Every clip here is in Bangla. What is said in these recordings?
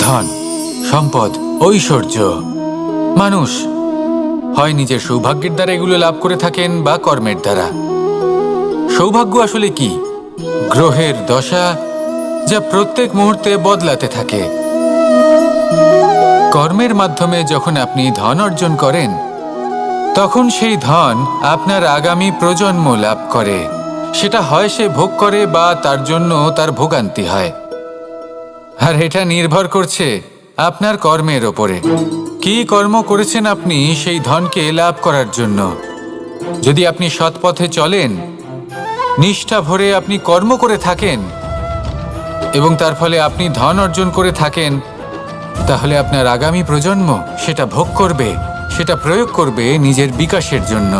ধন, সম্পদ, ঐশ্বর্য। মানুষ হয় নিজের সৌভাগ্যের দ্বারা এগুলো লাভ করে থাকেন বা কর্মের দ্বারা। সৌভাগ্য আসলে কি? গ্রহের দশা যা প্রত্যেক মুহূর্তে বদলাতে থাকে। কর্মের মাধ্যমে যখন আপনি ধন অর্জন করেন, তখন সেই ধন আপনার আগামী প্রজন্ম লাভ করে। সেটা হয় সে ভোগ করে বা তার জন্য তার ভোগান্তি হয়। আর এটা নির্ভর করছে আপনার কর্মের ওপরে। কি কর্ম করেছেন আপনি সেই ধনকে লাভ করার জন্য? যদি আপনি সৎ পথে চলেন, নিষ্ঠা ভরে আপনি কর্ম করে থাকেন এবং তার ফলে আপনি ধন অর্জন করে থাকেন, তাহলে আপনার আগামী প্রজন্ম সেটা ভোগ করবে, সেটা প্রয়োগ করবে নিজের বিকাশের জন্য।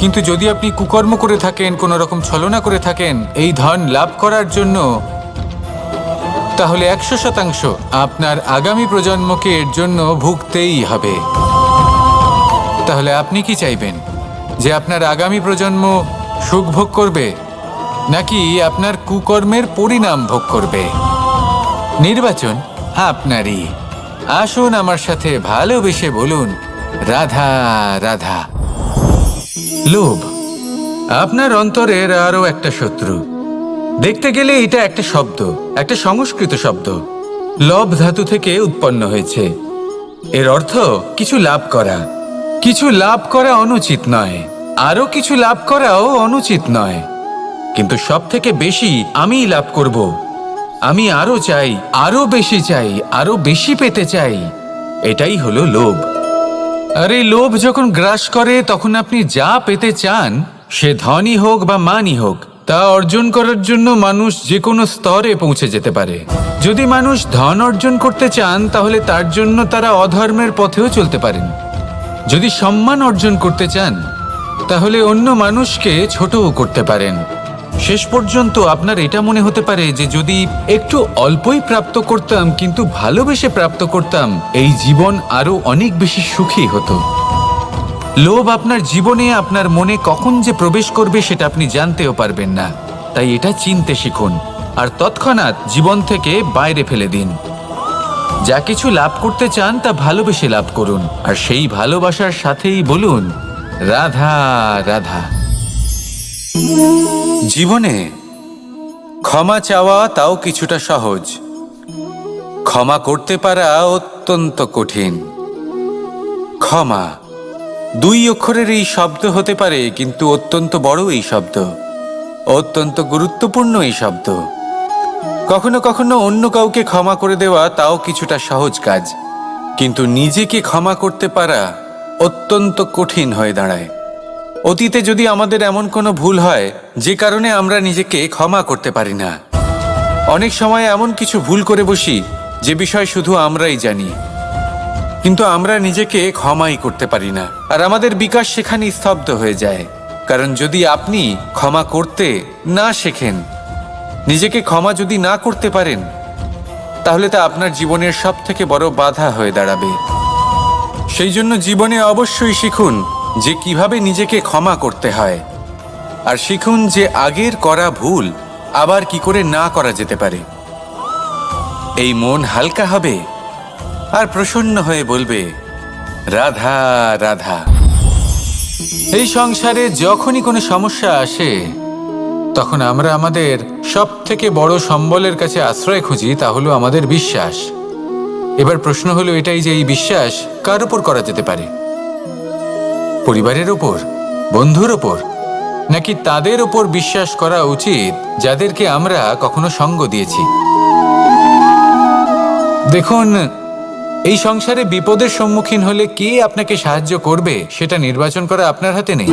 কিন্তু যদি আপনি কুকর্ম করে থাকেন, কোনো রকম ছলনা করে থাকেন এই ধন লাভ করার জন্য, তাহলে 100% আপনার আগামী প্রজন্মকে এর জন্য ভুগতেই হবে। তাহলে আপনি কি চাইবেন? যে আপনার আগামী প্রজন্ম সুখ ভোগ করবে, নাকি আপনার কুকর্মের পরিণাম ভোগ করবে? নির্বাচন আপনারই। আসুন আমার সাথে ভালোবেসে বলুন, রাধা রাধা। লোভ আপনার অন্তরের আরও একটা শত্রু। দেখতে গেলে এটা একটা শব্দ, একটা সংস্কৃত শব্দ। লব ধাতু থেকে উৎপন্ন হয়েছে। এর অর্থ কিছু লাভ করা। কিছু লাভ করা অনুচিত নয়, আরো কিছু লাভ করাও অনুচিত নয়, কিন্তু সব থেকে বেশি আমিই লাভ করব, আমি আরো চাই, আরো বেশি চাই, আরো বেশি পেতে চাই, এটাই হলো লোভ। আর এই লোভ যখন গ্রাস করে, তখন আপনি যা পেতে চান, সে ধনই হোক বা মানই হোক, তা অর্জন করার জন্য মানুষ যে কোনো স্তরে পৌঁছে যেতে পারে। যদি মানুষ ধন অর্জন করতে চান, তাহলে তার জন্য তারা অধর্মের পথেও চলতে পারেন। যদি সম্মান অর্জন করতে চান, তাহলে অন্য মানুষকে ছোটও করতে পারেন। শেষ পর্যন্ত আপনার এটা মনে হতে পারে যে যদি একটু অল্পই প্রাপ্ত করতাম, কিন্তু ভালোবেসে প্রাপ্ত করতাম, এই জীবন আরো অনেক বেশি সুখী হতো। লোভ আপনার জীবনে, আপনার মনে কখন যে প্রবেশ করবে সেটা আপনি জানতেও পারবেন না। তাই এটা চিনতে শিখুন আর তৎক্ষণাৎ জীবন থেকে বাইরে ফেলে দিন। যা কিছু লাভ করতে চান তা ভালোবেসে লাভ করুন, আর সেই ভালোবাসার সাথেই বলুন, রাধা রাধা। জীবনে ক্ষমা চাওয়া তাও কিছুটা সহজ, ক্ষমা করতে পারা অত্যন্ত কঠিন। ক্ষমা 2 অক্ষরের এই শব্দ হতে পারে, কিন্তু অত্যন্ত বড় এই শব্দ, অত্যন্ত গুরুত্বপূর্ণ এই শব্দ। কখনো কখনো অন্য কাউকে ক্ষমা করে দেওয়া তাও কিছুটা সহজ কাজ, কিন্তু নিজেকে ক্ষমা করতে পারা অত্যন্ত কঠিন হয়ে দাঁড়ায়। অতীতে যদি আমাদের এমন কোনো ভুল হয় যে কারণে আমরা নিজেকে ক্ষমা করতে পারি না, অনেক সময় এমন কিছু ভুল করে বসি যে বিষয় শুধু আমরাই জানি, কিন্তু আমরা নিজেকে ক্ষমাই করতে পারি না, আর আমাদের বিকাশ সেখানে স্তব্ধ হয়ে যায়। কারণ যদি আপনি ক্ষমা করতে না শেখেন, নিজেকে ক্ষমা যদি না করতে পারেন, তাহলে তা আপনার জীবনের সবথেকে বড় বাধা হয়ে দাঁড়াবে। সেই জন্য জীবনে অবশ্যই শিখুন যে কিভাবে নিজেকে ক্ষমা করতে হয়, আর শিখুন যে আগের করা ভুল আবার কি করে না করা যেতে পারে। এই মন হালকা হবে আর প্রসন্ন হয়ে বলবে, রাধা রাধা। এই সংসারে যখনই কোনো সমস্যা আসে, তখন আমরা আমাদের সব থেকে বড় সম্বলের কাছে আশ্রয় খুঁজি, তা হলো আমাদের বিশ্বাস। এবার প্রশ্ন হলো এটাই যে এই বিশ্বাস কার উপর করা যেতে পারে? পরিবারের ওপর, বন্ধুর ওপর, নাকি তাদের ওপর বিশ্বাস করা উচিত যাদেরকে আমরা কখনো সঙ্গ দিয়েছি? দেখুন, এই সংসারে বিপদের সম্মুখীন হলে কে আপনাকে সাহায্য করবে সেটা নির্বাচন করা আপনার হাতে নেই।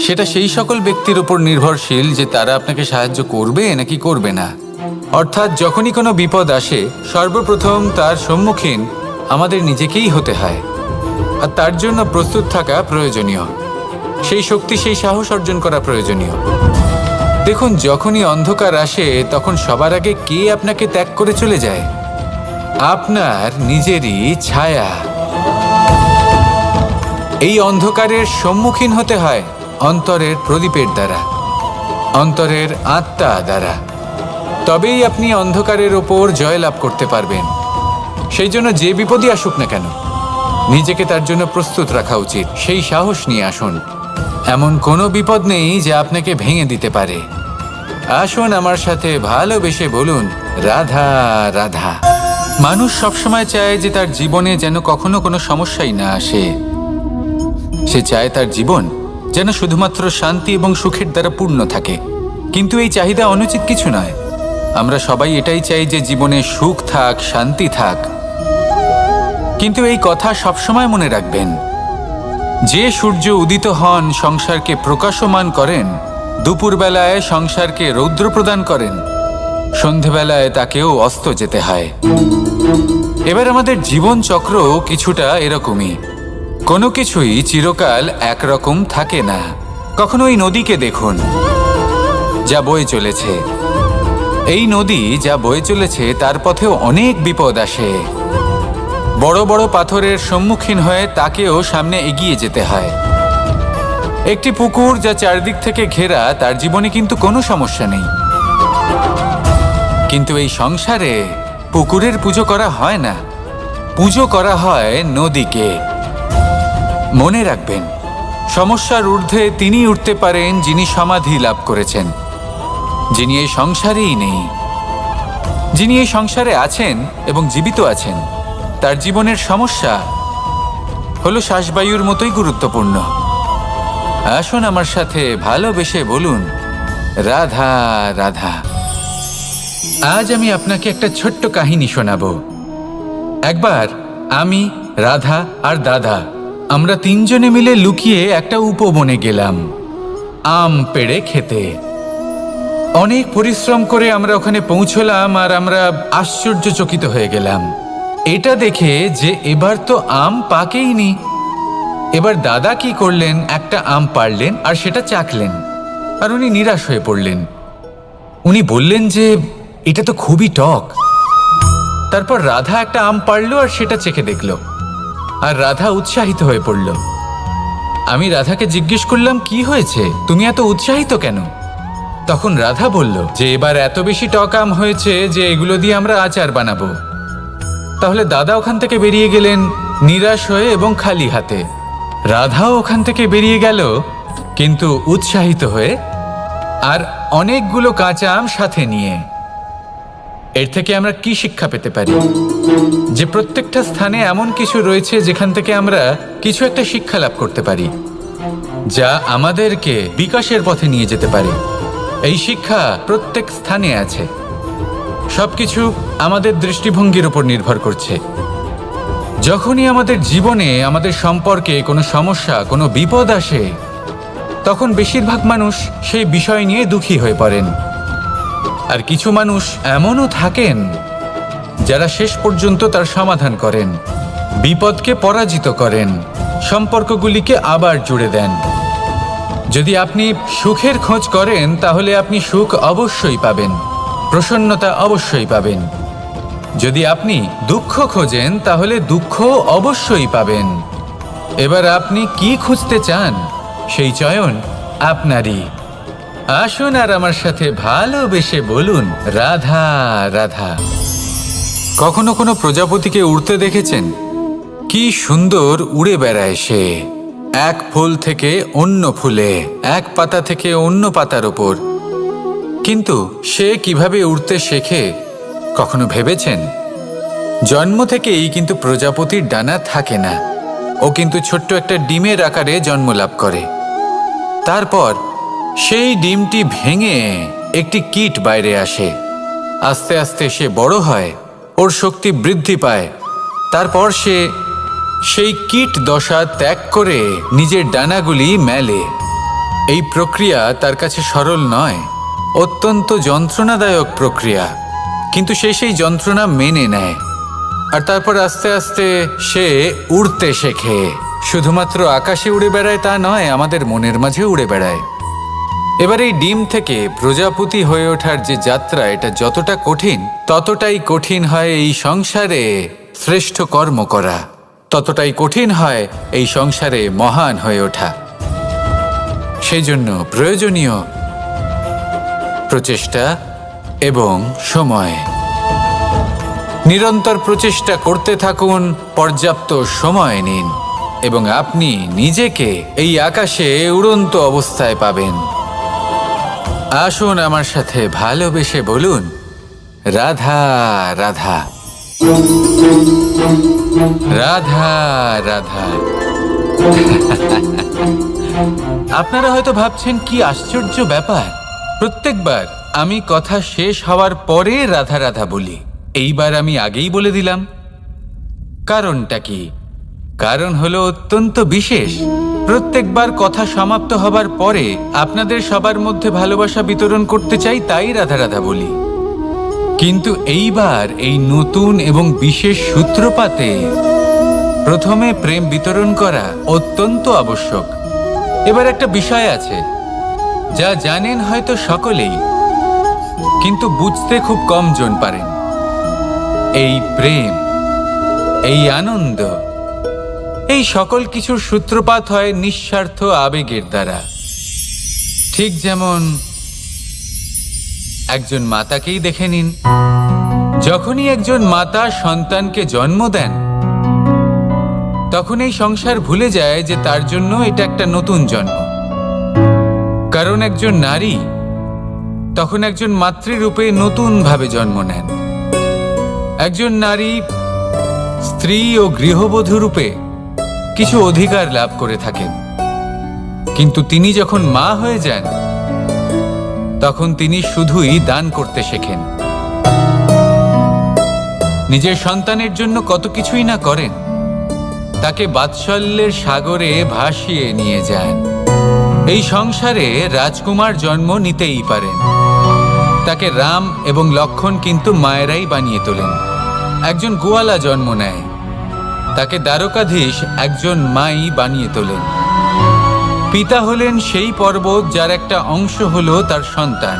সেটা সেই সকল ব্যক্তির উপর নির্ভরশীল যে তারা আপনাকে সাহায্য করবে নাকি করবে না। অর্থাৎ যখনই কোনো বিপদ আসে, সর্বপ্রথম তার সম্মুখীন আমাদের নিজেকেই হতে হয়, আর তার জন্য প্রস্তুত থাকা প্রয়োজনীয়। সেই শক্তি, সেই সাহস অর্জন করা প্রয়োজনীয়। দেখুন, যখনই অন্ধকার আসে, তখন সবার আগে কে আপনাকে ত্যাগ করে চলে যায়? আপনার নিজেরই ছায়া। এই অন্ধকারের সম্মুখীন হতে হয় অন্তরের প্রদীপের দ্বারা, অন্তরের আত্মা দ্বারা। তবেই আপনি অন্ধকারের ওপর জয়লাভ করতে পারবেন। সেই জন্য যে বিপদই আসুক না কেন, নিজেকে তার জন্য প্রস্তুত রাখা উচিত। সেই সাহস নিয়ে আসুন। এমন কোনো বিপদ নেই যে আপনাকে ভেঙে দিতে পারে। আসুন আমার সাথে ভালোবেসে বলুন, রাধা রাধা। মানুষ সবসময় চায় যে তার জীবনে যেন কখনো কোনো সমস্যাই না আসে। সে চায় তার জীবন যেন শুধুমাত্র শান্তি এবং সুখের দ্বারা পূর্ণ থাকে। কিন্তু এই চাহিদা অনুচিত কিছু নয়। আমরা সবাই এটাই চাই যে জীবনে সুখ থাক, শান্তি থাক। কিন্তু এই কথা সবসময় মনে রাখবেন, যে সূর্য উদিত হন সংসারকে প্রকাশমান করেন, দুপুরবেলায় সংসারকে রৌদ্র প্রদান করেন, সন্ধেবেলায় তাকেও অস্ত যেতে হয়। এবার আমাদের জীবন চক্র কিছুটা এরকমই। কোনো কিছুই চিরকাল একরকম থাকে না। কখনো এই নদীকে দেখুন, যা বয়ে চলেছে। এই নদী যা বয়ে চলেছে তার পথেও অনেক বিপদ আসে। বড় বড় পাথরের সম্মুখীন হয়ে তাকেও সামনে এগিয়ে যেতে হয়। একটি পুকুর যা চারদিক থেকে ঘেরা, তার জীবনে কিন্তু কোনো সমস্যা নেই। কিন্তু এই সংসারে পুকুরের পুজো করা হয় না, পুজো করা হয় নদীকে। মনে রাখবেন, সমস্যার ঊর্ধ্বে তিনি উঠতে পারেন যিনি সমাধি লাভ করেছেন, যিনি এই সংসারেই নেই। যিনি এই সংসারে আছেন এবং জীবিত আছেন, তার জীবনের সমস্যা হলো শ্বাসবায়ুর মতোই গুরুত্বপূর্ণ। আসুন আমার সাথে ভালোবেসে বলুন, রাধা রাধা। আজ আমি আপনাকে একটা ছোট্ট কাহিনী শোনাবো। একবার আমি, রাধা আর দাদা, আমরা তিনজনে মিলে লুকিয়ে একটা উপবনে গেলাম আম পেড়ে খেতে। অনেক পরিশ্রম করে আমরা ওখানে পৌঁছলাম আর আমরা আশ্চর্যচকিত হয়ে গেলাম এটা দেখে যে এবার তো আম পাকেইনি। এবার দাদা কি করলেন, একটা আম পাড়লেন আর সেটা চাখলেন, আর উনি নিরাশ হয়ে পড়লেন। উনি বললেন যে এটা তো খুবই টক। তারপর রাধা একটা আম পাড়লো আর সেটা চেখে দেখল, আর রাধা উৎসাহিত হয়ে পড়ল। আমি রাধাকে জিজ্ঞেস করলাম, কি হয়েছে, তুমি এত উৎসাহিত কেন? তখন রাধা বলল যে এবার এত বেশি টক আম হয়েছে যে এগুলো দিয়ে আমরা আচার বানাবো। তাহলে দাদা ওখান থেকে বেরিয়ে গেলেন নিরাশ হয়ে এবং খালি হাতে। রাধাও ওখান থেকে বেরিয়ে গেল কিন্তু উৎসাহিত হয়ে, আর অনেকগুলো কাঁচা আম সাথে নিয়ে। এর থেকে আমরা কি শিক্ষা পেতে পারি? যে প্রত্যেকটা স্থানে এমন কিছু রয়েছে যেখান থেকে আমরা কিছু একটা শিক্ষা লাভ করতে পারি, যা আমাদেরকে বিকাশের পথে নিয়ে যেতে পারে। এই শিক্ষা প্রত্যেক স্থানে আছে। সবকিছু আমাদের দৃষ্টিভঙ্গির উপর নির্ভর করছে। যখনই আমাদের জীবনে, আমাদের সম্পর্কে কোনো সমস্যা, কোনো বিপদ আসে, তখন বেশিরভাগ মানুষ সেই বিষয় নিয়ে দুঃখী হয়ে পড়েন। আর কিছু মানুষ এমনও থাকেন যারা শেষ পর্যন্ত তার সমাধান করেন, বিপদকে পরাজিত করেন, সম্পর্কগুলিকে আবার জুড়ে দেন। যদি আপনি সুখের খোঁজ করেন তাহলে আপনি সুখ অবশ্যই পাবেন, প্রসন্নতা অবশ্যই পাবেন। যদি আপনি দুঃখ খোঁজেন তাহলে দুঃখ অবশ্যই পাবেন। এবার আপনি কি খুঁজতে চান, সেই চয়ন আপনারই। আসুন আর আমার সাথে ভালোবেসে বলুন, রাধা রাধা। কখনো কোনো প্রজাপতিকে উড়তে দেখেছেন? কি সুন্দর উড়ে বেড়ায় সে, এক ফুল থেকে অন্য ফুলে, এক পাতা থেকে অন্য পাতার ওপর। কিন্তু সে কিভাবে উড়তে শেখে কখনো ভেবেছেন? জন্ম থেকেই কিন্তু প্রজাপতির ডানা থাকে না। ও কিন্তু ছোট্ট একটা ডিমের আকারে জন্ম লাভ করে। তারপর সেই ডিমটি ভেঙে একটি কীট বাইরে আসে। আস্তে আস্তে সে বড় হয়, ওর শক্তি বৃদ্ধি পায়। তারপর সে সেই কীট দশা ত্যাগ করে নিজের ডানাগুলি মেলে। এই প্রক্রিয়া তার কাছে সরল নয়, অত্যন্ত যন্ত্রণাদায়ক প্রক্রিয়া, কিন্তু সে সেই যন্ত্রণা মেনে নেয়। আর তারপর আস্তে আস্তে সে উড়তে শেখে। শুধুমাত্র আকাশে উড়ে বেড়ায় তা নয়, আমাদের মনের মাঝে উড়ে বেড়ায়। এবার এই ডিম থেকে প্রজাপতি হয়ে ওঠার যে যাত্রা, এটা যতটা কঠিন, ততটাই কঠিন হয় এই সংসারে শ্রেষ্ঠ কর্ম করা, ততটাই কঠিন হয় এই সংসারে মহান হয়ে ওঠা। সেই জন্য প্রয়োজনীয় প্রচেষ্টা, এবং সময়। নিরন্তর প্রচেষ্টা করতে থাকুন, পর্যাপ্ত সময় নিন এবং আপনি নিজেকে এই আকাশে উড়ন্ত অবস্থায় পাবেন। আসুন আমার সাথে ভালোবেসে বলুন, রাধা রাধা, রাধা রাধা। আপনারা হয়তো ভাবছেন কি আশ্চর্য ব্যাপার, প্রত্যেকবার আমি কথা শেষ হওয়ার পরে রাধা রাধা বলি। এইবার আমি আগেই বলে দিলাম। কারণটা কি? কারণ হলো অত্যন্ত বিশেষ। প্রত্যেকবার কথা সমাপ্ত হবার পরে আপনাদের সবার মধ্যে ভালোবাসা বিতরণ করতে চাই, তাই রাধা রাধা বলি। কিন্তু এইবার এই নতুন এবং বিশেষ সূত্রপাতে প্রথমে প্রেম বিতরণ করা অত্যন্ত আবশ্যক। এবার একটা বিষয় আছে যা জানেন হয়তো সকলেই, কিন্তু বুঝতে খুব কম জন পারেন। এই প্রেম, এই আনন্দ, এই সকল কিছুর সূত্রপাত হয় নিঃস্বার্থ আবেগের দ্বারা। ঠিক যেমন একজন মাতাকেই দেখে নিন। যখনই একজন মাতা সন্তানকে জন্ম দেন, তখন এই সংসার ভুলে যায় যে তার জন্য এটা একটা নতুন জন্ম। কারণ একজন নারী তখন একজন মাতৃরূপে নতুনভাবে জন্ম নেন। একজন নারী স্ত্রী ও গৃহবধূ রূপে কিছু অধিকার লাভ করে থাকেন, কিন্তু তিনি যখন মা হয়ে যান তখন তিনি শুধুই দান করতে শেখেন। নিজের সন্তানের জন্য কত কিছুই না করেন, তাকে বাৎসল্যের সাগরে ভাসিয়ে নিয়ে যান। এই সংসারে রাজকুমার জন্ম নিতেই পারেন, তাকে রাম এবং লক্ষ্মণ কিন্তু মায়েরাই বানিয়ে তোলেন। একজন গোয়ালা জন্ম নেয়, তাকে দ্বারকাধীশ একজন মাই বানিয়ে তোলেন। পিতা হলেন সেই পর্বত যার একটা অংশ হলো তার সন্তান,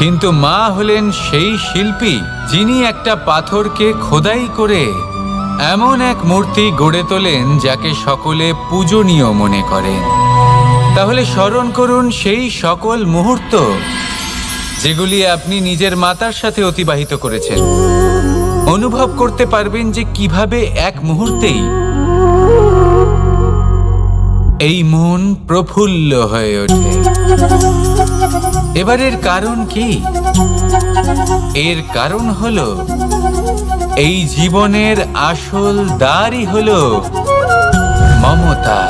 কিন্তু মা হলেন সেই শিল্পী যিনি একটা পাথরকে খোদাই করে এমন এক মূর্তি গড়ে তোলেন যাকে সকলে পূজনীয় মনে করেন। তাহলে স্মরণ করুন সেই সকল মুহূর্ত যেগুলি আপনি নিজের মাতার সাথে অতিবাহিত করেছেন। অনুভব করতে পারবেন যে কিভাবে এক মুহূর্তেই এই মন প্রফুল্ল হয়ে ওঠে। এবারের কারণ কি? এর কারণ হলো এই জীবনের আসল দ্বারই হলো মমতা।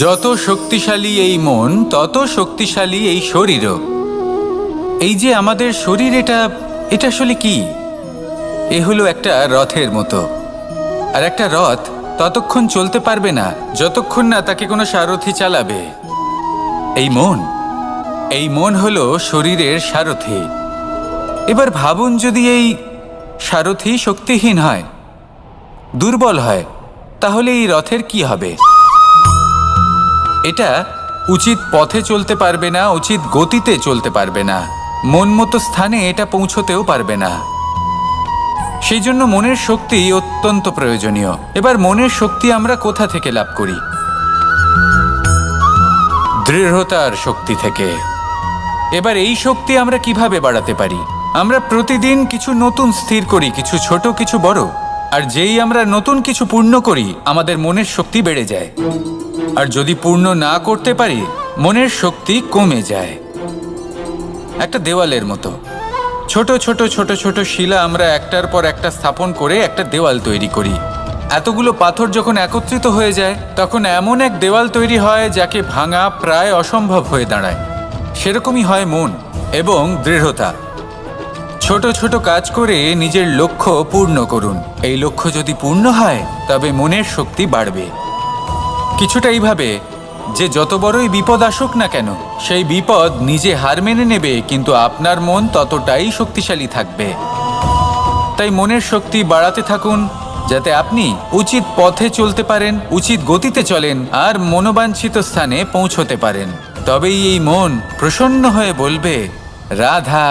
যত শক্তিশালী এই মন, তত শক্তিশালী এই শরীরও। এই যে আমাদের শরীর, এটা আসলে কি? এ হলো একটা রথের মতো। আর একটা রথ ততক্ষণ চলতে পারবে না যতক্ষণ না তাকে কোনো সারথি চালাবে। এই মন হলো শরীরের সারথি। এবার ভাবুন, যদি এই সারথি শক্তিহীন হয়, দুর্বল হয়, তাহলে এই রথের কি হবে? এটা উচিত পথে চলতে পারবে না, উচিত গতিতে চলতে পারবে না, মন মতো স্থানে এটা পৌঁছতেও পারবে না। সেই জন্য মনের শক্তি অত্যন্ত প্রয়োজনীয়। এবার মনের শক্তি আমরা কোথা থেকে লাভ করি? দৃঢ়তার শক্তি থেকে। এবার এই শক্তি আমরা কিভাবে বাড়াতে পারি? আমরা প্রতিদিন কিছু নতুন স্থির করি, কিছু ছোট কিছু বড়। আর যেই আমরা নতুন কিছু পূর্ণ করি, আমাদের মনের শক্তি বেড়ে যায়। আর যদি পূর্ণ না করতে পারি, মনের শক্তি কমে যায়। একটা দেওয়ালের মতো ছোট ছোট ছোট ছোট শিলা আমরা একটার পর একটা স্থাপন করে একটা দেওয়াল তৈরি করি। এতগুলো পাথর যখন একত্রিত হয়ে যায়, তখন এমন এক দেওয়াল তৈরি হয় যাকে ভাঙা প্রায় অসম্ভব হয়ে দাঁড়ায়। সেরকমই হয় মন এবং দৃঢ়তা। ছোট ছোট কাজ করে নিজের লক্ষ্য পূর্ণ করুন। এই লক্ষ্য যদি পূর্ণ হয়, তবে মনের শক্তি বাড়বে। কিছুটা এইভাবে যে যত বড়ই বিপদ আসুক না কেন, সেই বিপদ নিজে হার মেনে নেবে, কিন্তু আপনার মন ততটাই শক্তিশালী থাকবে। তাই মনের শক্তি বাড়াতে থাকুন, যাতে আপনি উচিত পথে চলতে পারেন, উচিত গতিতে চলেন আর মনোবাঞ্ছিত স্থানে পৌঁছতে পারেন। তবেই এই মন প্রসন্ন হয়ে বলবে, রাধা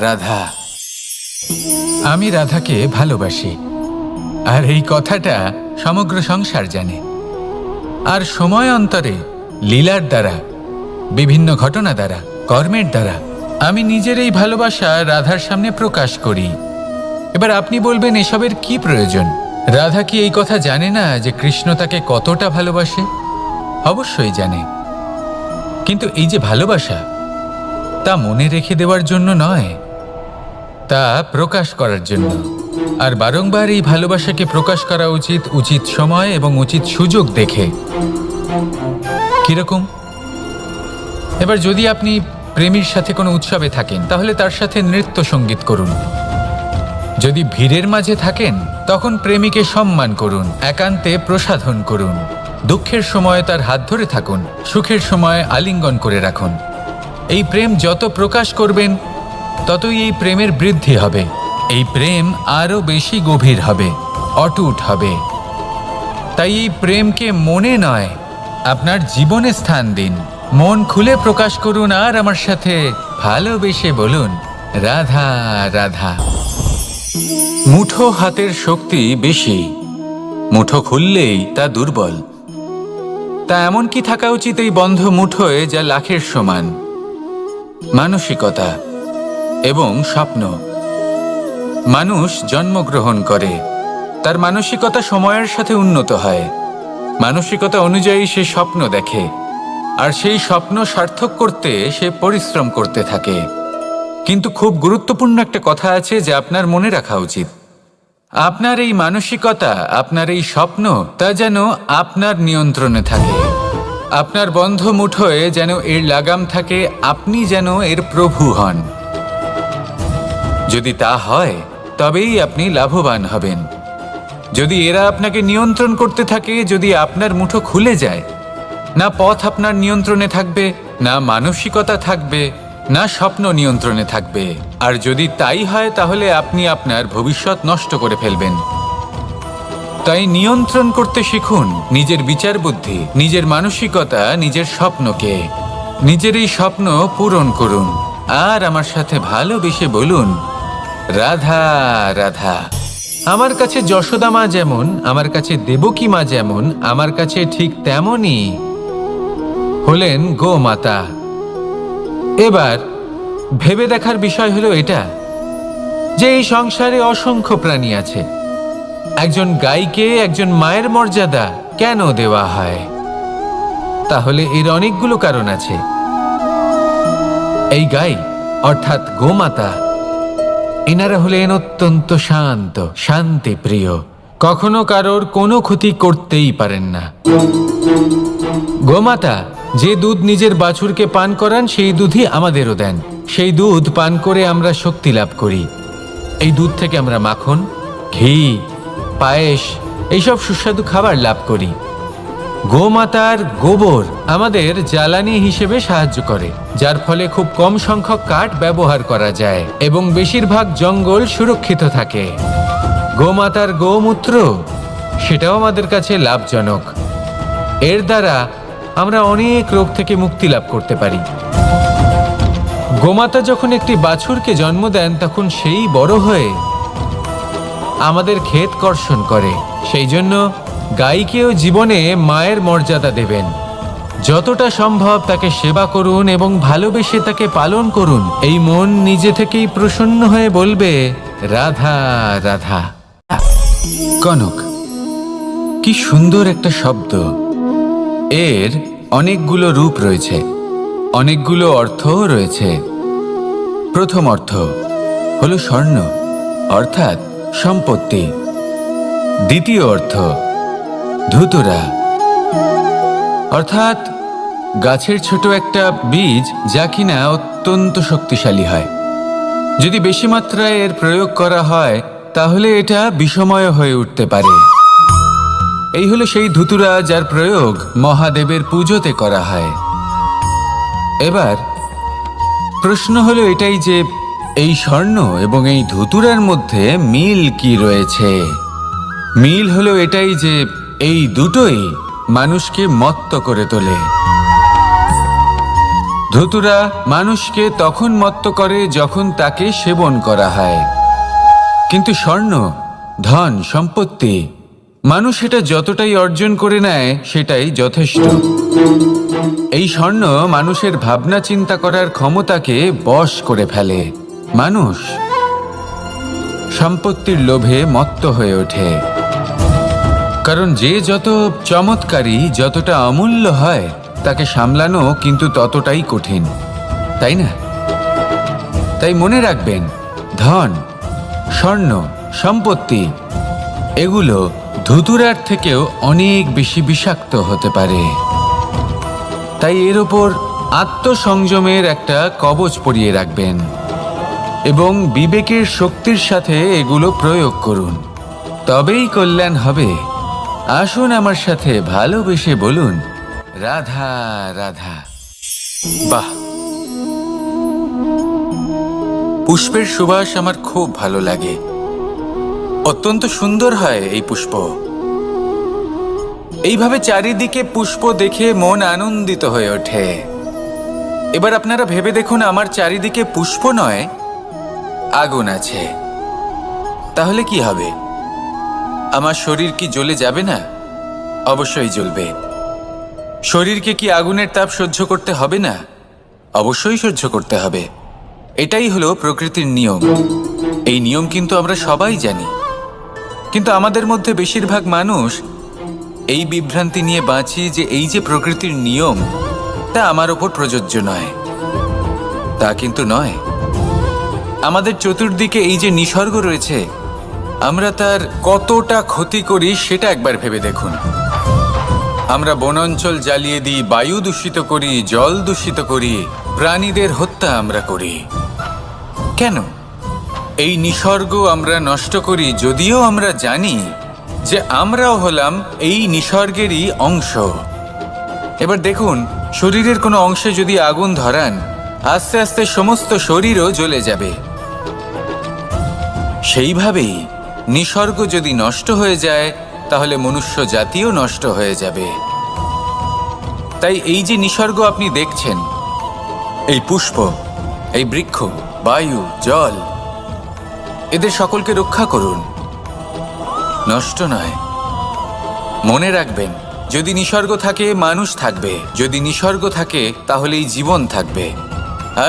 রাধা। আমি রাধাকে ভালোবাসি। আর এই কথাটা সমগ্র সংসার জানে। আর সময় অন্তরে লীলার দ্বারা, বিভিন্ন ঘটনা দ্বারা, কর্মের দ্বারা আমি নিজের এই ভালোবাসা রাধার সামনে প্রকাশ করি। এবার আপনি বলবেন, এসবের কি প্রয়োজন? রাধা কি এই কথা জানে না যে কৃষ্ণ তাকে কতটা ভালোবাসে? অবশ্যই জানে, কিন্তু এই যে ভালোবাসা, তা মনে রেখে দেওয়ার জন্য নয়, তা প্রকাশ করার জন্য। আর বারংবার এই ভালোবাসাকে প্রকাশ করা উচিত, উচিত সময় এবং উচিত সুযোগ দেখে। কিরকম? এবার যদি আপনি প্রেমীর সাথে কোনো উৎসবে থাকেন, তাহলে তার সাথে নৃত্য সঙ্গীত করুন। যদি ভিড়ের মাঝে থাকেন, তখন প্রেমীকে সম্মান করুন, একান্তে প্রসাধন করুন। দুঃখের সময় তার হাত ধরে থাকুন, সুখের সময় আলিঙ্গন করে রাখুন। এই প্রেম যত প্রকাশ করবেন, ততই এই প্রেমের বৃদ্ধি হবে। এই প্রেম আরও বেশি গভীর হবে, অটুট হবে। তাই এই প্রেমকে মনে নয়, আপনার জীবনে স্থান দিন। মন খুলে প্রকাশ করুন আর আমার সাথে ভালোবেসে বলুন, রাধা রাধা। মুঠো হাতের শক্তি বেশি, মুঠো খুললেই তা দুর্বল। তা এমন কি থাকা উচিত এই বন্ধ মুঠোয় যা লাখের সমান? মানসিকতা এবং স্বপ্ন। মানুষ জন্মগ্রহণ করে, তার মানসিকতা সময়ের সাথে উন্নত হয়। মানসিকতা অনুযায়ী সে স্বপ্ন দেখে, আর সেই স্বপ্ন সার্থক করতে সে পরিশ্রম করতে থাকে। কিন্তু খুব গুরুত্বপূর্ণ একটা কথা আছে যা আপনার মনে রাখা উচিত। আপনার এই মানসিকতা, আপনার এই স্বপ্ন, তা যেন আপনার নিয়ন্ত্রণে থাকে। আপনার বন্ধ মুঠোয় যেন এর লাগাম থাকে, আপনি যেন এর প্রভু হন। যদি তা হয়, তবেই আপনি লাভবান হবেন। যদি এরা আপনাকে নিয়ন্ত্রণ করতে থাকে, যদি আপনার মুঠো খুলে যায়, না পথ আপনার নিয়ন্ত্রণে থাকবে, না মানসিকতা থাকবে, না স্বপ্ন নিয়ন্ত্রণে থাকবে। আর যদি তাই হয়, তাহলে আপনি আপনার ভবিষ্যৎ নষ্ট করে ফেলবেন। তাই নিয়ন্ত্রণ করতে শিখুন নিজের বিচার বুদ্ধি, নিজের মানসিকতা, নিজের স্বপ্নকে। নিজের এই স্বপ্ন পূরণ করুন আর আমার সাথে ভালোবেসে বলুন, রাধা রাধা। আমার কাছে যশোদা মা যেমন, আমার কাছে দেবকী মা যেমন, আমার কাছে ঠিক তেমনই হলেন গোমাতা। এবার ভেবে দেখার বিষয় হলো এটা যে এই সংসারে অসংখ্য প্রাণী আছে। একজন গাইকে একজন মায়ের মর্যাদা কেন দেওয়া হয়? তাহলে এর অনেকগুলো কারণ আছে। এই গাই অর্থাৎ গোমাতা, এনারা হলেন অত্যন্ত শান্ত, শান্তিপ্রিয়, কখনো কারোর কোনো ক্ষতি করতেই পারেন না। গোমাতা যে দুধ নিজের বাছুরকে পান করান, সেই দুধই আমাদেরও দেন। সেই দুধ পান করে আমরা শক্তি লাভ করি। এই দুধ থেকে আমরা মাখন, ঘি, পায়েস, এইসব সুস্বাদু খাবার লাভ করি। গোমাতার গোবর আমাদের জ্বালানি হিসেবে সাহায্য করে, যার ফলে খুব কম সংখ্যক কাঠ ব্যবহার করা যায় এবং বেশিরভাগ জঙ্গল সুরক্ষিত থাকে। গোমাতার গোমূত্র, সেটাও আমাদের কাছে লাভজনক। এর দ্বারা আমরা অনেক রোগ থেকে মুক্তি লাভ করতে পারি। গোমাতা যখন একটি বাছুরকে জন্ম দেন, তখন সেই বড় হয়ে আমাদের ক্ষেত কর্ষণ করে। সেই জন্য গাইকেও জীবনে মায়ের মর্যাদা দেবেন। যতটা সম্ভব তাকে সেবা করুন এবং ভালোবেসে তাকে পালন করুন। এই মন নিজে থেকেই প্রসন্ন হয়ে বলবে, রাধা রাধা। কনক, কি সুন্দর একটা শব্দ। এর অনেকগুলো রূপ রয়েছে, অনেকগুলো অর্থও রয়েছে। প্রথম অর্থ হলো স্বর্ণ, অর্থাৎ সম্পত্তি। দ্বিতীয় অর্থ ধুতুরা, অর্থাৎ গাছের ছোট একটা বীজ, যা কিনা অত্যন্ত শক্তিশালী হয়। যদি বেশি মাত্রায় এর প্রয়োগ করা হয়, তাহলে এটা বিষময় হয়ে উঠতে পারে। এই হলো সেই ধুতুরা যার প্রয়োগ মহাদেবের পুজোতে করা হয়। এবার প্রশ্ন হলো এটাই যে এই স্বর্ণ এবং এই ধুতুরার মধ্যে মিল কি রয়েছে? মিল হলো এটাই যে এই দুটোই মানুষকে মত্ত করে তোলে। ধুতুরা মানুষকে তখন মত্ত করে যখন তাকে সেবন করা হয়, কিন্তু স্বর্ণ, ধন, সম্পত্তি মানুষ এটা যতটাই অর্জন করে নেয় সেটাই যথেষ্ট। এই স্বর্ণ মানুষের ভাবনা চিন্তা করার ক্ষমতাকে বশ করে ফেলে। মানুষ সম্পত্তির লোভে মত্ত হয়ে ওঠে, কারণ যে যত চমৎকারী, যতটা অমূল্য হয়, তাকে সামলানো কিন্তু ততটাই কঠিন, তাই না? তাই মনে রাখবেন, ধন, স্বর্ণ, সম্পত্তি এগুলো ধুতুরার থেকেও অনেক বেশি বিষাক্ত হতে পারে। তাই এর ওপর আত্মসংযমের একটা কবচ পরিয়ে রাখবেন এবং বিবেকের শক্তির সাথে এগুলো প্রয়োগ করুন, তবেই কল্যাণ হবে। আসুন আমার সাথে ভালোবেসে বলুন, রাধা রাধা। বাহ, পুষ্পের সুবাস আমার খুব ভালো লাগে। অত্যন্ত সুন্দর হয় এই পুষ্প। এইভাবে চারিদিকে পুষ্প দেখে মন আনন্দিত হয়ে ওঠে। এবার আপনারা ভেবে দেখুন, আমার চারিদিকে পুষ্প নয়, আগুন আছে। তাহলে কি হবে? আমার শরীর কি জ্বলে যাবে না? অবশ্যই জ্বলবে। শরীরকে কি আগুনের তাপ সহ্য করতে হবে না? অবশ্যই সহ্য করতে হবে। এটাই হলো প্রকৃতির নিয়ম। এই নিয়ম কিন্তু আমরা সবাই জানি, কিন্তু আমাদের মধ্যে বেশিরভাগ মানুষ এই বিভ্রান্তি নিয়ে বাঁচি যে এই যে প্রকৃতির নিয়ম, তা আমার ওপর প্রযোজ্য নয়। তা কিন্তু নয়। আমাদের চতুর্দিকে এই যে নিসর্গ রয়েছে, আমরা তার কতটা ক্ষতি করি সেটা একবার ভেবে দেখুন। আমরা বনাঞ্চল জ্বালিয়ে দিই, বায়ু দূষিত করি, জল দূষিত করি, প্রাণীদের হত্যা আমরা করি। কেন? এই নিসর্গ আমরা নষ্ট করি, যদিও আমরা জানি যে আমরাও হলাম এই নিসর্গেরই অংশ। এবার দেখুন, শরীরের কোনো অংশে যদি আগুন ধরান, আস্তে আস্তে সমস্ত শরীরও জ্বলে যাবে। সেইভাবেই নিসর্গ যদি নষ্ট হয়ে যায়, তাহলে মনুষ্য জাতিও নষ্ট হয়ে যাবে। তাই এই যে নিসর্গ আপনি দেখছেন, এই পুষ্প, এই বৃক্ষ, বায়ু, জল, এদের সকলকে রক্ষা করুন, নষ্ট নয়। মনে রাখবেন, যদি নিসর্গ থাকে মানুষ থাকবে, যদি নিসর্গ থাকে তাহলেই জীবন থাকবে।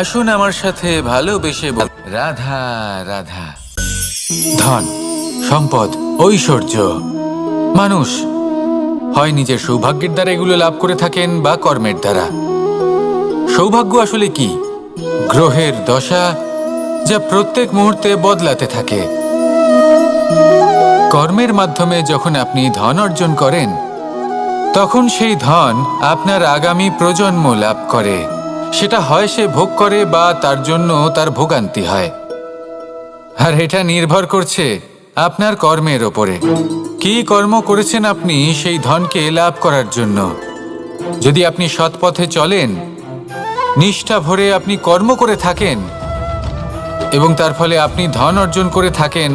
আসুন আমার সাথে ভালোবেসে বল, রাধা রাধা। ধন, সম্পদ, ঐশ্বর্য, মানুষ হয় নিজের সৌভাগ্যের দ্বারা এগুলো লাভ করে থাকেন বা কর্মের দ্বারা। সৌভাগ্য আসলে কি? গ্রহের দশা, যা প্রত্যেক মুহূর্তে বদলাতে থাকে। কর্মের মাধ্যমে যখন আপনি ধন অর্জন করেন, তখন সেই ধন আপনার আগামী প্রজন্ম লাভ করে। সেটা হয় সে ভোগ করে বা তার জন্য তার ভোগান্তি হয়। আর এটা নির্ভর করছে আপনার কর্মের ওপরে। কি কর্ম করেছেন আপনি সেই ধনকে লাভ করার জন্য? যদি আপনি সৎ পথে চলেন, নিষ্ঠা ভরে আপনি কর্ম করে থাকেন এবং তার ফলে আপনি ধন অর্জন করে থাকেন,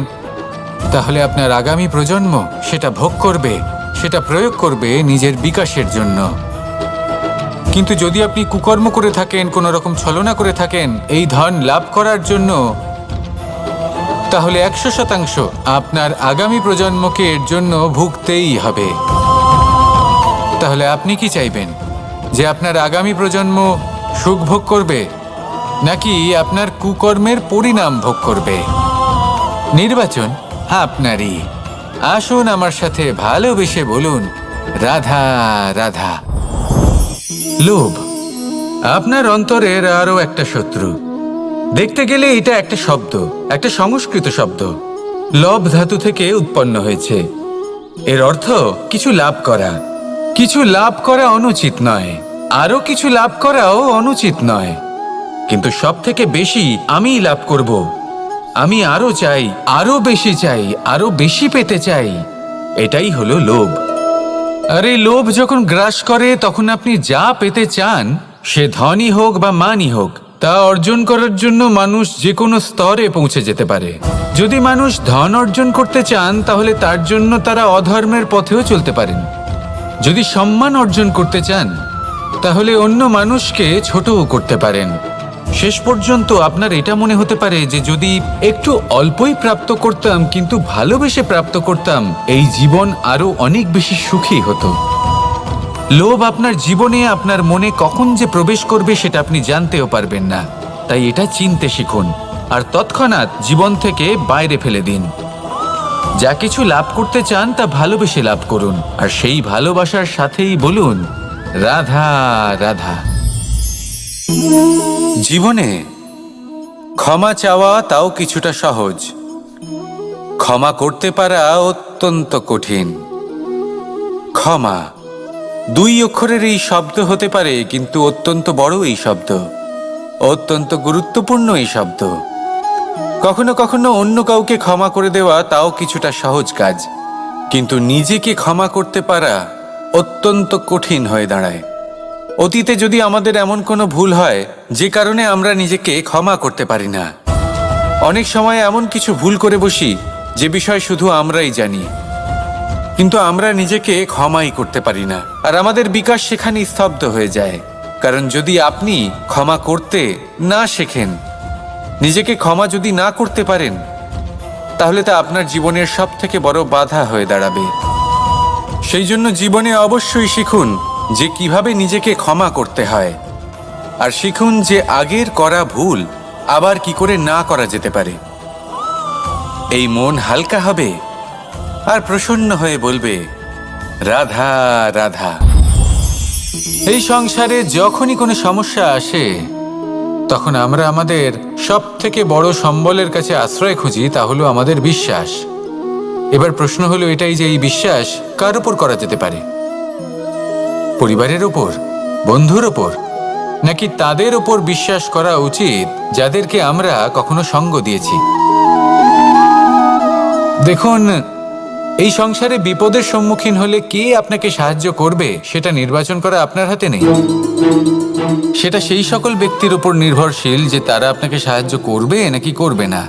তাহলে আপনার আগামী প্রজন্ম সেটা ভোগ করবে, সেটা প্রয়োগ করবে নিজের বিকাশের জন্য। কিন্তু যদি আপনি কুকর্ম করে থাকেন, কোনো রকম ছলনা করে থাকেন এই ধন লাভ করার জন্য, তাহলে 100% আপনার আগামী প্রজন্মকে এর জন্য ভুগতেই হবে। তাহলে আপনি কি চাইবেন? যে আপনার আগামী প্রজন্ম সুখ ভোগ করবে, নাকি আপনার কুকর্মের পরিণাম ভোগ করবে? নির্বাচন আপনারই। আসুন আমার সাথে ভালোবেসে বলুন, রাধা রাধা। লোভ আপনার অন্তরের আরও একটা শত্রু। দেখতে গেলে এটা একটা শব্দ, একটা সংস্কৃত শব্দ। লব ধাতু থেকে উৎপন্ন হয়েছে। এর অর্থ কিছু লাভ করা। কিছু লাভ করা অনুচিত নয়, আরো কিছু লাভ করাও অনুচিত নয়, কিন্তু সব থেকে বেশি আমি লাভ করব। আমি আরো চাই, আরো বেশি চাই, আরো বেশি পেতে চাই। এটাই হলো লোভ। আর এই লোভ যখন গ্রাস করে, তখন আপনি যা পেতে চান, সে ধনই হোক বা মানই হোক, তা অর্জন করার জন্য মানুষ যে কোনো স্তরে পৌঁছে যেতে পারে। যদি মানুষ ধন অর্জন করতে চান, তাহলে তার জন্য তারা অধর্মের পথেও চলতে পারেন। যদি সম্মান অর্জন করতে চান, তাহলে অন্য মানুষকে ছোটও করতে পারেন। শেষ পর্যন্ত আপনার এটা মনে হতে পারে যে যদি একটু অল্পই প্রাপ্ত করতাম কিন্তু ভালোবেসে প্রাপ্ত করতাম, এই জীবন আরো অনেক বেশি সুখী হতো। লোভ আপনার জীবনে, আপনার মনে কখন যে প্রবেশ করবে সেটা আপনি জানতেও পারবেন না। তাই এটা চিনতে শিখুন আর তৎক্ষণাৎ জীবন থেকে বাইরে ফেলে দিন। যা কিছু লাভ করতে চান তা ভালোবেসে লাভ করুন, আর সেই ভালোবাসার সাথেই বলুন রাধা রাধা। জীবনে ক্ষমা চাওয়া তাও কিছুটা সহজ, ক্ষমা করতে পারা অত্যন্ত কঠিন। ক্ষমা 2 অক্ষরের এই শব্দ হতে পারে, কিন্তু অত্যন্ত বড় এই শব্দ, অত্যন্ত গুরুত্বপূর্ণ এই শব্দ। কখনো কখনো অন্য কাউকে ক্ষমা করে দেওয়া তাও কিছুটা সহজ কাজ, কিন্তু নিজেকে ক্ষমা করতে পারা অত্যন্ত কঠিন হয়ে দাঁড়ায়। অতীতে যদি আমাদের এমন কোনো ভুল হয় যে কারণে আমরা নিজেকে ক্ষমা করতে পারি না, অনেক সময় এমন কিছু ভুল করে বসি যে বিষয় শুধু আমরাই জানি, কিন্তু আমরা নিজেকে ক্ষমাই করতে পারি না, আর আমাদের বিকাশ সেখানেই স্তব্ধ হয়ে যায়। কারণ যদি আপনি ক্ষমা করতে না শেখেন, নিজেকে ক্ষমা যদি না করতে পারেন, তাহলে তা আপনার জীবনের সবথেকে বড় বাধা হয়ে দাঁড়াবে। সেই জন্য জীবনে অবশ্যই শিখুন যে কিভাবে নিজেকে ক্ষমা করতে হয়, আর শিখুন যে আগের করা ভুল আবার কি করে না করা যেতে পারে। এই মন হালকা হবে আর প্রসন্ন হয়ে বলবে রাধা রাধা। এই সংসারে যখনই কোনো সমস্যা আসে তখন আমরা আমাদের সব থেকে বড় সম্বলের কাছে আশ্রয় খুঁজি, তা হলো আমাদের বিশ্বাস। এবার প্রশ্ন হলো এটাই যে এই বিশ্বাস কার উপর করা যেতে পারে? পরিবারের ওপর, বন্ধুর ওপর, নাকি তাদের ওপর বিশ্বাস করা উচিত যাদেরকে আমরা কখনো সঙ্গ দিয়েছি? দেখুন, এই সংসারে বিপদের সম্মুখীন হলে কে আপনাকে সাহায্য করবে সেটা নির্বাচন করা আপনার হাতে নেই। সেটা সেই সকল ব্যক্তির উপর নির্ভরশীল যে তারা আপনাকে সাহায্য করবে নাকি করবে না।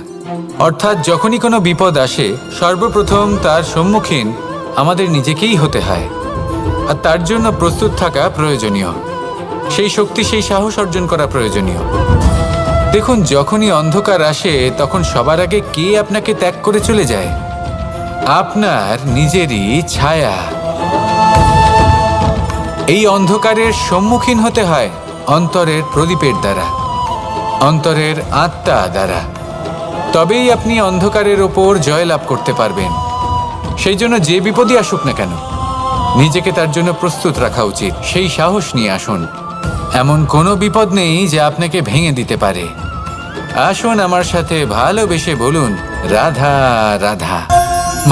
অর্থাৎ যখনই কোনো বিপদ আসে সর্বপ্রথম তার সম্মুখীন আমাদের নিজেকেই হতে হয়, আর তার জন্য প্রস্তুত থাকা প্রয়োজনীয়, সেই শক্তি সেই সাহস অর্জন করা প্রয়োজনীয়। দেখুন, যখনই অন্ধকার আসে তখন সবার আগে কে আপনাকে ত্যাগ করে চলে যায়? আপনার নিজেরই ছায়া। এই অন্ধকারের সম্মুখীন হতে হয় অন্তরের প্রদীপের দ্বারা, অন্তরের আত্মা দ্বারা। তবেই আপনি অন্ধকারের ওপর জয়লাভ করতে পারবেন। সেই জন্য যে বিপদই আসুক না কেন, নিজেকে তার জন্য প্রস্তুত রাখা উচিত। সেই সাহস নিয়ে আসুন। এমন কোনো বিপদ নেই যে আপনাকে ভেঙে দিতে পারে। আসুন আমার সাথে ভালোবেসে বলুন রাধা রাধা।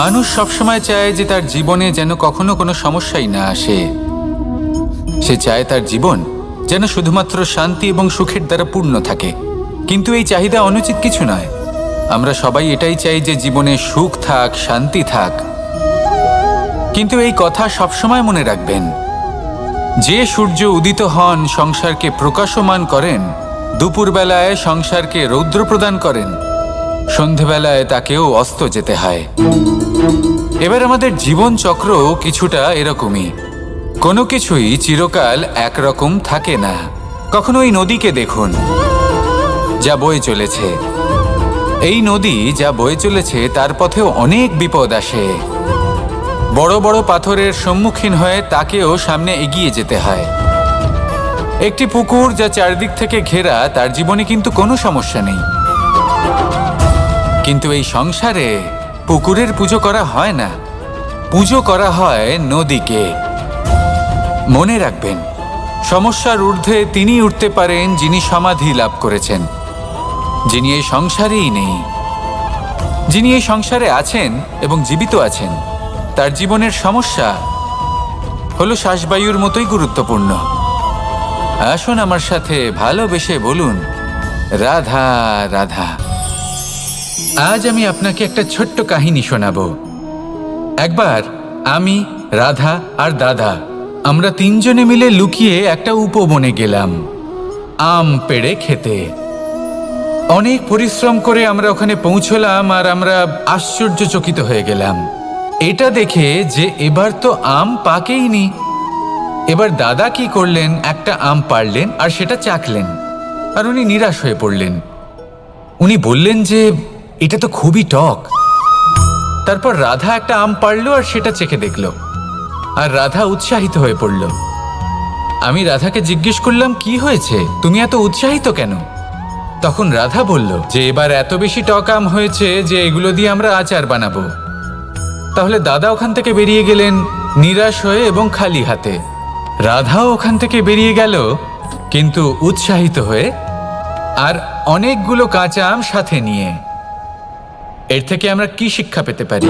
মানুষ সবসময় চায় যে তার জীবনে যেন কখনো কোনো সমস্যাই না আসে। সে চায় তার জীবন যেন শুধুমাত্র শান্তি এবং সুখের দ্বারা পূর্ণ থাকে। কিন্তু এই চাহিদা অনুচিত কিছু নয়। আমরা সবাই এটাই চাই যে জীবনে সুখ থাক, শান্তি থাক। কিন্তু এই কথা সবসময় মনে রাখবেন, যে সূর্য উদিত হন সংসারকে প্রকাশমান করেন, দুপুরবেলায় সংসারকে রৌদ্র প্রদান করেন, সন্ধেবেলায় তাকেও অস্ত যেতে হয়। এবার আমাদের জীবন চক্র কিছুটা এরকমই। কোনো কিছুই চিরকাল একরকম থাকে না। কখনো এই নদীকে দেখুন যা বয়ে চলেছে। এই নদী যা বয়ে চলেছে তার পথেও অনেক বিপদ আসে। বড় বড় পাথরের সম্মুখীন হয়ে তাকেও সামনে এগিয়ে যেতে হয়। একটি পুকুর যা চারদিক থেকে ঘেরা, তার জীবনে কিন্তু কোনো সমস্যা নেই। কিন্তু এই সংসারে পুকুরের পুজো করা হয় না, পুজো করা হয় নদীকে। মনে রাখবেন, সমস্যার ঊর্ধ্বে তিনি উঠতে পারেন যিনি সমাধি লাভ করেছেন, যিনি এই সংসারেই নেই। যিনি এই সংসারে আছেন এবং জীবিত আছেন, তার জীবনের সমস্যা হলো শ্বাসবায়ুর মতোই গুরুত্বপূর্ণ। আসুন আমার সাথে ভালোবেসে বলুন রাধা রাধা। আজ আমি আপনাকে একটা ছোট্ট কাহিনী শোনাবো। একবার আমি, রাধা আর দাদা, আমরা তিনজনে মিলে লুকিয়ে একটা উপবনে গেলাম আম পেড়ে খেতে। অনেক পরিশ্রম করে আমরা ওখানে পৌঁছলাম আর আমরা আশ্চর্যচকিত হয়ে গেলাম এটা দেখে যে এবার তো আম পাকেইনি। এবার দাদা কি করলেন, একটা আম পাড়লেন আর সেটা চাখলেন। আর উনি নিরাশ হয়ে পড়লেন। উনি বললেন যে এটা তো খুবই টক। তারপর রাধা একটা আম পাড়লো আর সেটা চেখে দেখল, আর রাধা উৎসাহিত হয়ে পড়ল। আমি রাধাকে জিজ্ঞেস করলাম, কি হয়েছে, তুমি এত উৎসাহিত কেন? তখন রাধা বলল যে এবার এত বেশি টক আম হয়েছে যে এগুলো দিয়ে আমরা আচার বানাবো। তাহলে দাদা ওখান থেকে বেরিয়ে গেলেন নিরাশ হয়ে এবং খালি হাতে। রাধাও ওখান থেকে বেরিয়ে গেল কিন্তু উৎসাহিত হয়ে, আর অনেকগুলো কাঁচা আম সাথে নিয়ে। এর থেকে আমরা কি শিক্ষা পেতে পারি?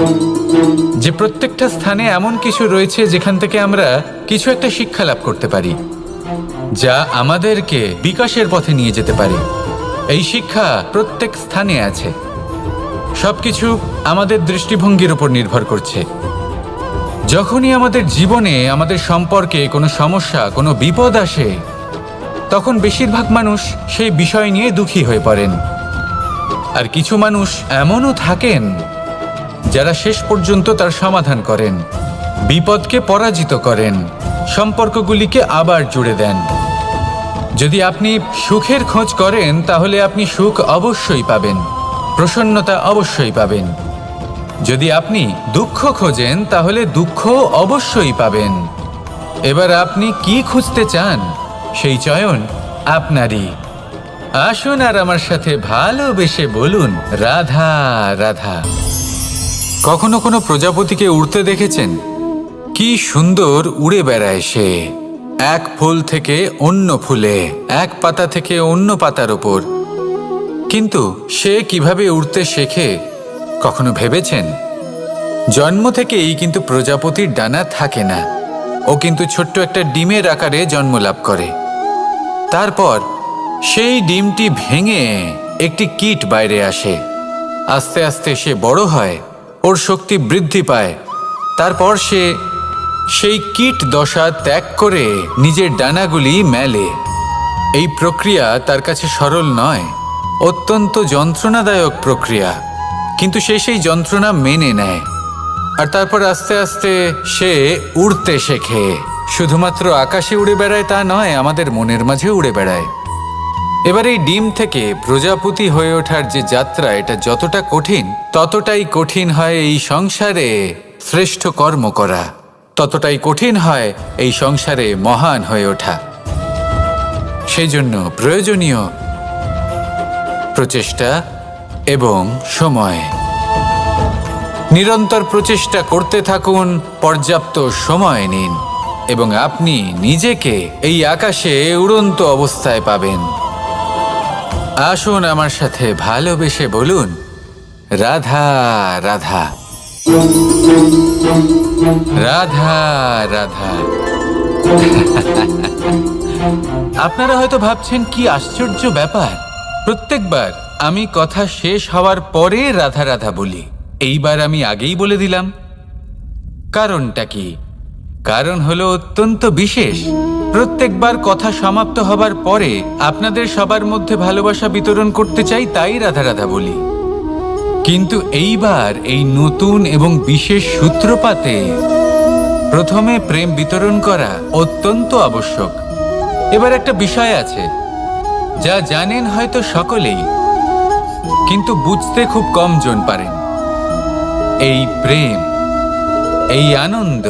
যে প্রত্যেকটা স্থানে এমন কিছু রয়েছে যেখান থেকে আমরা কিছু একটা শিক্ষা লাভ করতে পারি, যা আমাদেরকে বিকাশের পথে নিয়ে যেতে পারে। এই শিক্ষা প্রত্যেক স্থানে আছে। সবকিছু আমাদের দৃষ্টিভঙ্গির উপর নির্ভর করছে। যখনই আমাদের জীবনে আমাদের সম্পর্কে কোনো সমস্যা, কোনো বিপদ আসে, তখন বেশিরভাগ মানুষ সেই বিষয় নিয়ে দুঃখী হয়ে পড়েন। আর কিছু মানুষ এমনও থাকেন যারা শেষ পর্যন্ত তার সমাধান করেন, বিপদকে পরাজিত করেন, সম্পর্কগুলিকে আবার জুড়ে দেন। যদি আপনি সুখের খোঁজ করেন তাহলে আপনি সুখ অবশ্যই পাবেন, প্রসন্নতা অবশ্যই পাবেন। যদি আপনি দুঃখ খোঁজেন তাহলে দুঃখ অবশ্যই পাবেন। এবার আপনি কি খুঁজতে চান সেই চয়ন আপনারই। আসুন আর আমার সাথে ভালোবেসে বলুন, রাধা রাধা। কখনো কোনো প্রজাপতিকে উড়তে দেখেছেন? কি সুন্দর উড়ে বেড়ায় সে, এক ফুল থেকে অন্য ফুলে, এক পাতা থেকে অন্য পাতার ওপর। কিন্তু সে কিভাবে উড়তে শেখে কখনো ভেবেছেন? জন্ম থেকেই কিন্তু প্রজাপতির ডানা থাকে না। ও কিন্তু ছোট্ট একটা ডিমের আকারে জন্ম লাভ করে। তারপর সেই ডিমটি ভেঙে একটি কীট বাইরে আসে। আস্তে আস্তে সে বড় হয়, ওর শক্তি বৃদ্ধি পায়। তারপর সে সেই কীট দশা ত্যাগ করে নিজের ডানাগুলি মেলে। এই প্রক্রিয়া তার কাছে সরল নয়, অত্যন্ত যন্ত্রণাদায়ক প্রক্রিয়া, কিন্তু সে সেই যন্ত্রণা মেনে নেয়। আর তারপর আস্তে আস্তে সে উড়তে শেখে। শুধুমাত্র আকাশে উড়ে বেড়ায় তা নয়, আমাদের মনের মাঝে উড়ে বেড়ায়। এবার এই ডিম থেকে প্রজাপতি হয়ে ওঠার যে যাত্রা, এটা যতটা কঠিন, ততটাই কঠিন হয় এই সংসারে শ্রেষ্ঠ কর্ম করা, ততটাই কঠিন হয় এই সংসারে মহান হয়ে ওঠা। সেই জন্য প্রয়োজনীয় প্রচেষ্টা এবং সময়। নিরন্তর প্রচেষ্টা করতে থাকুন, পর্যাপ্ত সময় নিন, এবং আপনি নিজেকে এই আকাশে উড়ন্ত অবস্থায় পাবেন। আসুন আমার সাথে ভালোবেসে বলুন, রাধা রাধা, রাধা রাধা। আপনারা হয়তো ভাবছেন কি আশ্চর্য ব্যাপার, প্রত্যেকবার আমি কথা শেষ হওয়ার পরে রাধা রাধা বলি। এইবার আমি আগেই বলে দিলাম। কারণটা কি? কারণ হলো অত্যন্ত বিশেষ। প্রত্যেকবার কথা সমাপ্ত হবার পরে আপনাদের সবার মধ্যে ভালোবাসা বিতরণ করতে চাই, তাই রাধা রাধা বলি। কিন্তু এইবার এই নতুন এবং বিশেষ সূত্রপাতে প্রথমে প্রেম বিতরণ করা অত্যন্ত আবশ্যক। এবার একটা বিষয় আছে যা জানেন হয়তো সকলেই, কিন্তু বুঝতে খুব কম জন পারেন। এই প্রেম, এই আনন্দ,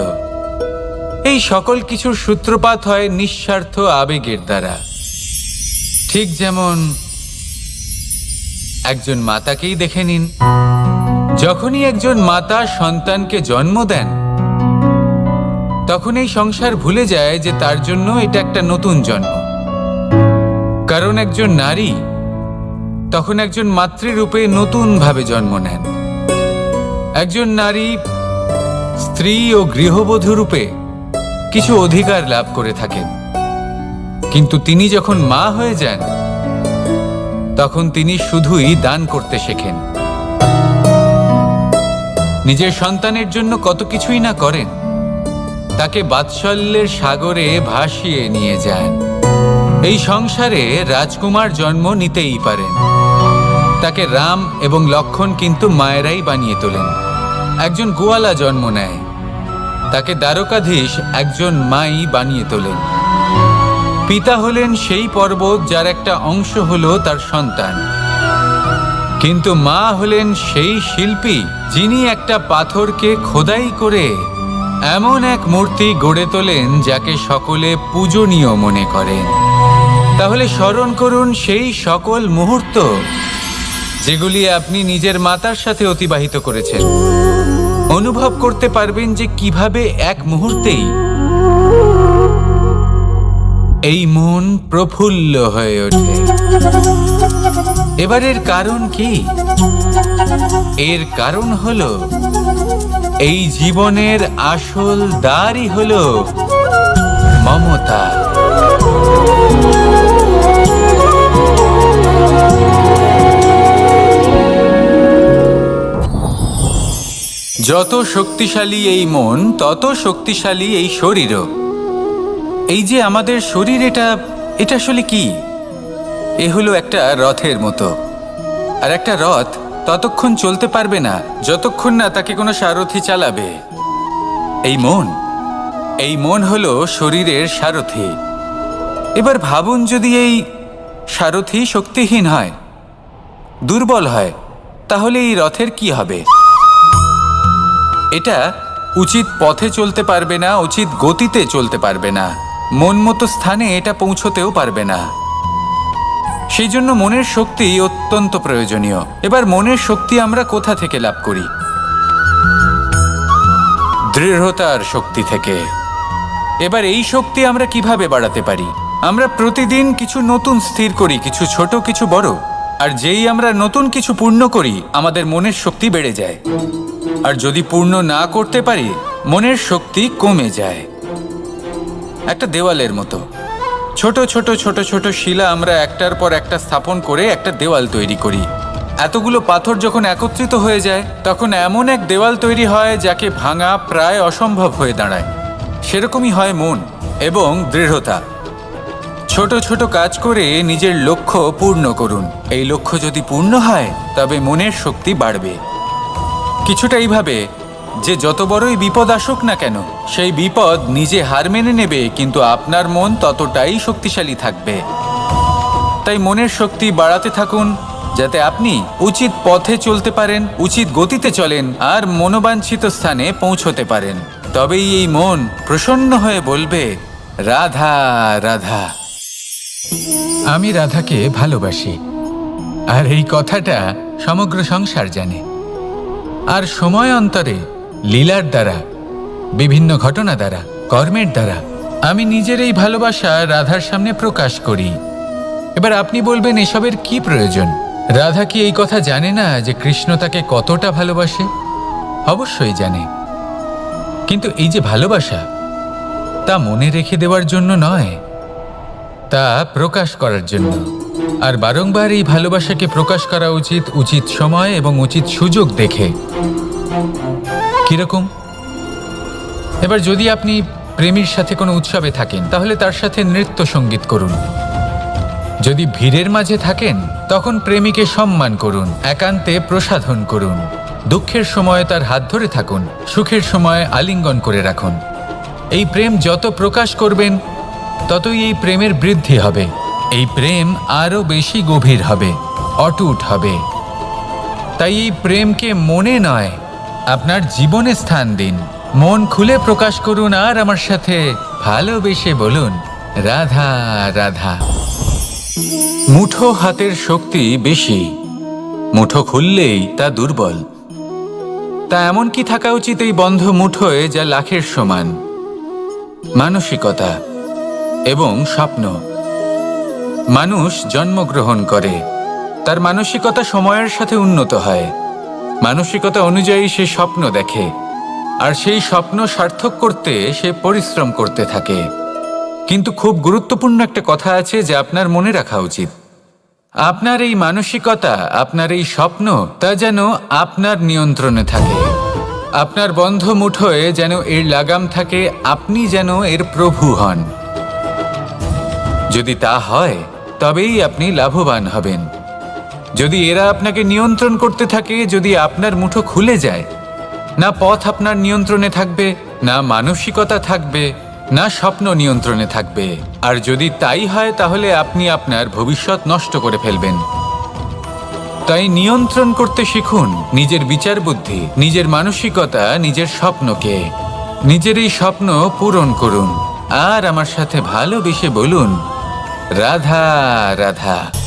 এই সকল কিছুর সূত্রপাত হয় নিঃস্বার্থ আবেগের দ্বারা। ঠিক যেমন একজন মাতাকেই দেখে নিন। যখনই একজন মাতা সন্তানকে জন্ম দেন, তখন এই সংসার ভুলে যায় যে তার জন্য এটা একটা নতুন জন্ম। কারণ একজন নারী তখন একজন মাতৃরূপে নতুনভাবে জন্ম নেন। একজন নারী স্ত্রী ও গৃহবধূ রূপে কিছু অধিকার লাভ করে থাকেন, কিন্তু তিনি যখন মা হয়ে যান তখন তিনি শুধুই দান করতে শেখেন। নিজের সন্তানের জন্য কত কিছুই না করেন, তাকে বাৎসল্যের সাগরে ভাসিয়ে নিয়ে যান। এই সংসারে রাজকুমার জন্ম নিতেই পারেন, তাকে রাম এবং লক্ষণ কিন্তু মায়েরাই বানিয়ে তোলেন। একজন গোয়ালা জন্ম নেয়, তাকে দ্বারকাধীশ একজন মাই বানিয়ে তোলেন। পিতা হলেন সেই পর্বত যার একটা অংশ হলো তার সন্তান, কিন্তু মা হলেন সেই শিল্পী যিনি একটা পাথরকে খোদাই করে এমন এক মূর্তি গড়ে তোলেন যাকে সকলে পূজনীয় মনে করেন। তাহলে স্মরণ করুন সেই সকল মুহূর্ত যেগুলি আপনি নিজের মাতার সাথে অতিবাহিত করেছেন। অনুভব করতে পারবেন যে কিভাবে এক মুহূর্তেই এই মন প্রফুল্ল হয়ে ওঠে। এবারের কারণ কি? এর কারণ হলো এই জীবনের আসল দ্বারই হলো মমতা। যত শক্তিশালী এই মন, তত শক্তিশালী এই শরীরও। এই যে আমাদের শরীর, এটা আসলে কি? এ হলো একটা রথের মতো। আর একটা রথ ততক্ষণ চলতে পারবে না যতক্ষণ না তাকে কোনো সারথি চালাবে। এই মন হলো শরীরের সারথি। এবার ভাবুন, যদি এই সারথি শক্তিহীন হয়, দুর্বল হয়, তাহলে এই রথের কি হবে? এটা উচিত পথে চলতে পারবে না, উচিত গতিতে চলতে পারবে না, মন মতো স্থানে এটা পৌঁছতেও পারবে না। সেই জন্য মনের শক্তি অত্যন্ত প্রয়োজনীয়। এবার মনের শক্তি আমরা কোথা থেকে লাভ করি? দৃঢ়তার শক্তি থেকে। এবার এই শক্তি আমরা কিভাবে বাড়াতে পারি? আমরা প্রতিদিন কিছু নতুন স্থির করি, কিছু ছোট কিছু বড়। আর যেই আমরা নতুন কিছু পূর্ণ করি, আমাদের মনের শক্তি বেড়ে যায়। আর যদি পূর্ণ না করতে পারি, মনের শক্তি কমে যায়। একটা দেওয়ালের মতো ছোট ছোট ছোট ছোট শিলা আমরা একটার পর একটা স্থাপন করে একটা দেওয়াল তৈরি করি। এতগুলো পাথর যখন একত্রিত হয়ে যায়, তখন এমন এক দেওয়াল তৈরি হয় যাকে ভাঙা প্রায় অসম্ভব হয়ে দাঁড়ায়। সেরকমই হয় মন এবং দৃঢ়তা। ছোট ছোট কাজ করে নিজের লক্ষ্য পূর্ণ করুন। এই লক্ষ্য যদি পূর্ণ হয়, তবে মনের শক্তি বাড়বে। কিছুটা এইভাবে যে যত বড়ই বিপদ আসুক না কেন, সেই বিপদ নিজে হার মেনে নেবে, কিন্তু আপনার মন ততটাই শক্তিশালী থাকবে। তাই মনের শক্তি বাড়াতে থাকুন, যাতে আপনি উচিত পথে চলতে পারেন, উচিত গতিতে চলেন আর মনোবাঞ্ছিত স্থানে পৌঁছতে পারেন। তবেই এই মন প্রসন্ন হয়ে বলবে, রাধা রাধা। আমি রাধাকে ভালোবাসি, আর এই কথাটা সমগ্র সংসার জানে। আর সময় অন্তরে লীলার দ্বারা, বিভিন্ন ঘটনা দ্বারা, কর্মের দ্বারা আমি নিজের এই ভালোবাসা রাধার সামনে প্রকাশ করি। এবার আপনি বলবেন, এসবের কি প্রয়োজন? রাধা কি এই কথা জানে না যে কৃষ্ণ তাকে কতটা ভালোবাসে? অবশ্যই জানে, কিন্তু এই যে ভালোবাসা, তা মনে রেখে দেওয়ার জন্য নয়, তা প্রকাশ করার জন্য। আর বারংবার এই ভালোবাসাকে প্রকাশ করা উচিত, উচিত সময় এবং উচিত সুযোগ দেখে। কিরকম? এবার যদি আপনি প্রেমীর সাথে কোনো উৎসবে থাকেন, তাহলে তার সাথে নৃত্য সঙ্গীত করুন। যদি ভিড়ের মাঝে থাকেন, তখন প্রেমীকে সম্মান করুন, একান্তে প্রসাধন করুন। দুঃখের সময় তার হাত ধরে থাকুন, সুখের সময় আলিঙ্গন করে রাখুন। এই প্রেম যত প্রকাশ করবেন, ততই এই প্রেমের বৃদ্ধি হবে। এই প্রেম আরও বেশি গভীর হবে, অটুট হবে। তাই এই প্রেমকে মনে নয়, আপনার জীবনে স্থান দিন। মন খুলে প্রকাশ করুন আর আমার সাথে ভালোবেসে বলুন, রাধা রাধা। মুঠো হাতের শক্তি বেশি, মুঠো খুললেই তা দুর্বল। তা এমন কি থাকা উচিত এই বন্ধ মুঠোয় যা লাখের সমান? মানসিকতা এবং স্বপ্ন। মানুষ জন্মগ্রহণ করে, তার মানসিকতা সময়ের সাথে উন্নত হয়। মানসিকতা অনুযায়ী সে স্বপ্ন দেখে, আর সেই স্বপ্ন সার্থক করতে সে পরিশ্রম করতে থাকে। কিন্তু খুব গুরুত্বপূর্ণ একটা কথা আছে যা আপনার মনে রাখা উচিত। আপনার এই মানসিকতা, আপনার এই স্বপ্ন, তা যেন আপনার নিয়ন্ত্রণে থাকে। আপনার বন্ধ মুঠোয় যেন এর লাগাম থাকে, আপনি যেন এর প্রভু হন। যদি তা হয়, তবেই আপনি লাভবান হবেন। যদি এরা আপনাকে নিয়ন্ত্রণ করতে থাকে, যদি আপনার মুঠো খুলে যায়, না পথ আপনার নিয়ন্ত্রণে থাকবে, না মানসিকতা থাকবে, না স্বপ্ন নিয়ন্ত্রণে থাকবে। আর যদি তাই হয় তাহলে আপনি আপনার ভবিষ্যৎ নষ্ট করে ফেলবেন। তাই নিয়ন্ত্রণ করতে শিখুন নিজের বিচার বুদ্ধি, নিজের মানসিকতা, নিজের স্বপ্নকে। নিজের এই স্বপ্ন পূরণ করুন আর আমার সাথে ভালোবেসে বলুন রাধা রাধা।